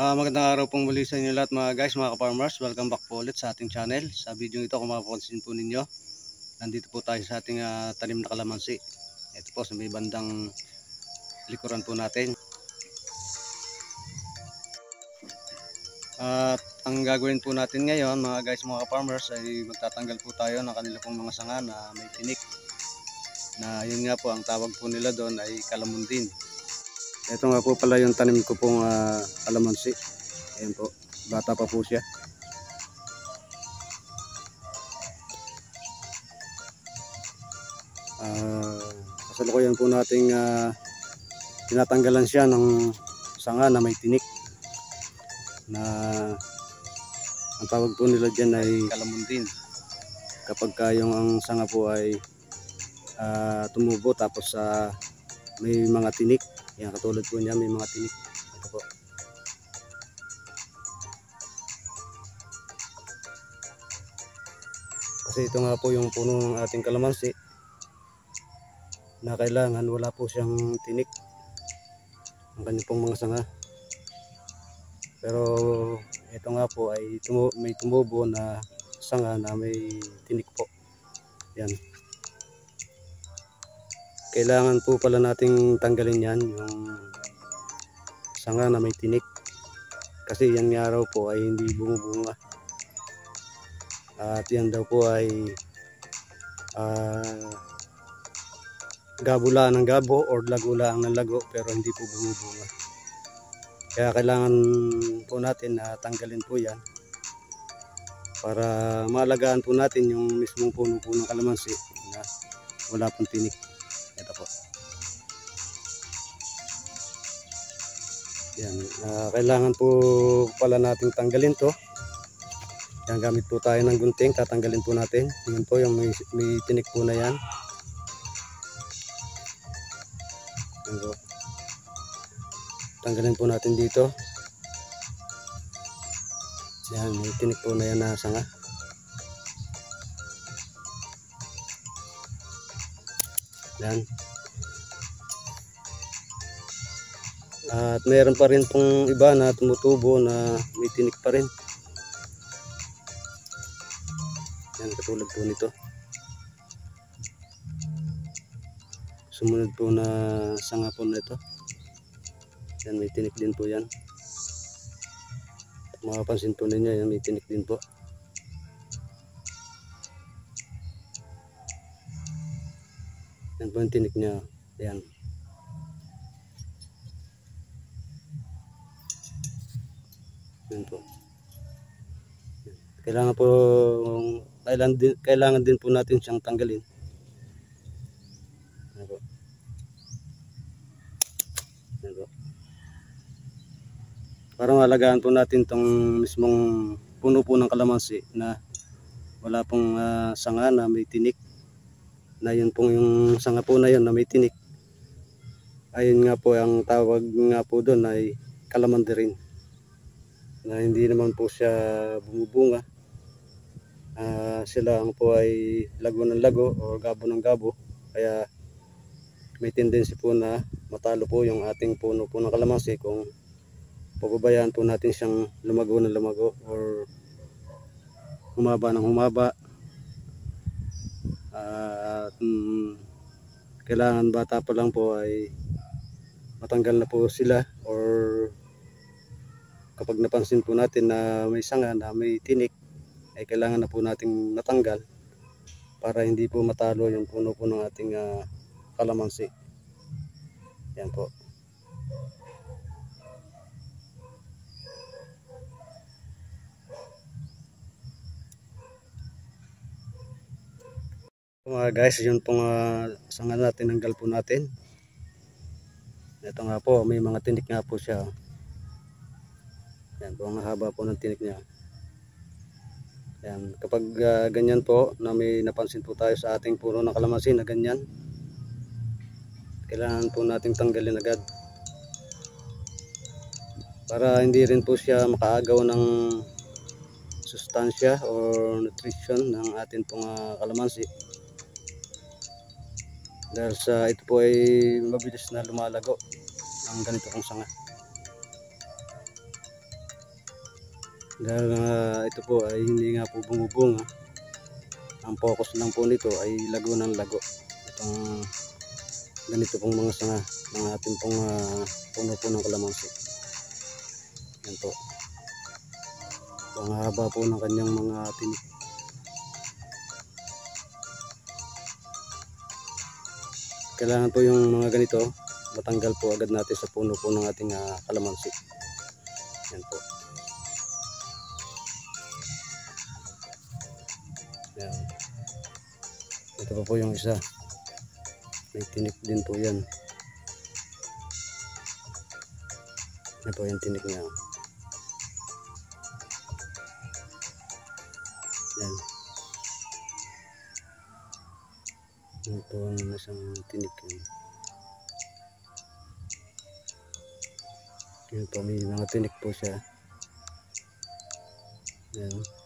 Magandang araw pong muli sa inyo lahat mga guys, mga ka-farmers. Welcome back po ulit sa ating channel. Sa video ito, kung mapapansin po ninyo, nandito po tayo sa ating tanim na kalamansi. Ito po sa may bandang likuran po natin. At ang gagawin po natin ngayon mga guys, mga ka-farmers, ay magtatanggal po tayo ng kanila pong mga sanga na may tinik. Na yun nga po, ang tawag po nila doon ay kalamundin. Ito nga po pala yung tanim ko pong kalamansi. Ayan po, bata pa po siya. Kasalukuyan po nating tinatanggalan siya ng sanga na may tinik. Na ang tawag po nila dyan ay kalamundin. Kapag yung ang sanga po ay tumubo tapos may mga tinik. Yan, katulad po niya, may mga tinik. Ito po. Kasi ito nga po yung puno ng ating kalamansi na kailangan wala po siyang tinik ang kanyang pong mga sanga. Pero ito nga po ay may tumubo na sanga na may tinik po. Yan. Kailangan po pala nating tanggalin yan, yung sanga na may tinik. Kasi yan nga raw po ay hindi bumubunga. At yan daw po ay gabo lang ng gabo or lago lang ng lago pero hindi po bumubunga. Kaya kailangan po natin na tanggalin po yan para maalagaan po natin yung mismong puno ng kalamansi na wala pong tinik. Ito po. Yan, kailangan po pala nating tanggalin to. Yan, gamit po tayo ng gunting, tatanggalin po natin. Yan po yung may tinik po na yan. Yan po. Tanggalin po natin dito. Yan, may tinik po na yan na sanga. Yan. At mayroon pa rin pong iba na tumutubo na may tinik pa rin. Yan, katulad po nito. Sumunod po na sanga po na ito. Yan, may tinik din po yan. Mapapansin po ninyo, yan, may tinik din po. Yan po yung tinik niya. Yan. Yan po. Kailangan din po natin siyang tanggalin. Yan po. Yan po. Para malagaan po natin tong mismong puno po ng kalamansi na wala pong sanga na may tinik. Na yun pong yung sanga po na yun na may tinik. Ayun nga po ang tawag nga po doon ay kalamandirin. Na hindi naman po siya bumubunga. Sila ang po ay lago ng lago o gabo ng gabo. Kaya may tendency po na matalo po yung ating puno po ng kalamansi kung pababayaan po natin siyang lumago ng lumago or humaba ng humaba. Kailangan bata pa lang po ay matanggal na po sila or kapag napansin po natin na may sanga na may tinik ay kailangan na po nating natanggal para hindi po matalo yung puno po ng ating kalamansi. Yan po. Mga guys, yun pong sanga natin, tinanggal po natin. Ito nga po, may mga tinik nga po siya. Yan po, ang haba po ng tinik niya. Yan, kapag ganyan po, na may napansin po tayo sa ating puno ng kalamansi na ganyan, kailangan po nating tanggalin agad. Para hindi rin po siya makaagaw ng sustansya or nutrition ng ating pong kalamansi. Dahil sa ito po ay mabilis na lumalago ang ganito kong sanga. Dahil ito po ay hindi nga po bumubong. Ang focus lang po nito ay lago ng lago. Itong ganito pong mga sanga ng ating pong puno po ng kalamansi. Yan po. Ang haba po ng kanyang mga tinik. Kailangan po yung mga ganito matanggal po agad natin sa puno po ng ating kalamansi. Yan po. Yan. Ito pa po yung isa. May tinik din po yan. Yan po yung tinik niya. Yan. Yan po ang isang tinik yan. Yan po, may mga tinik po siya. Yan.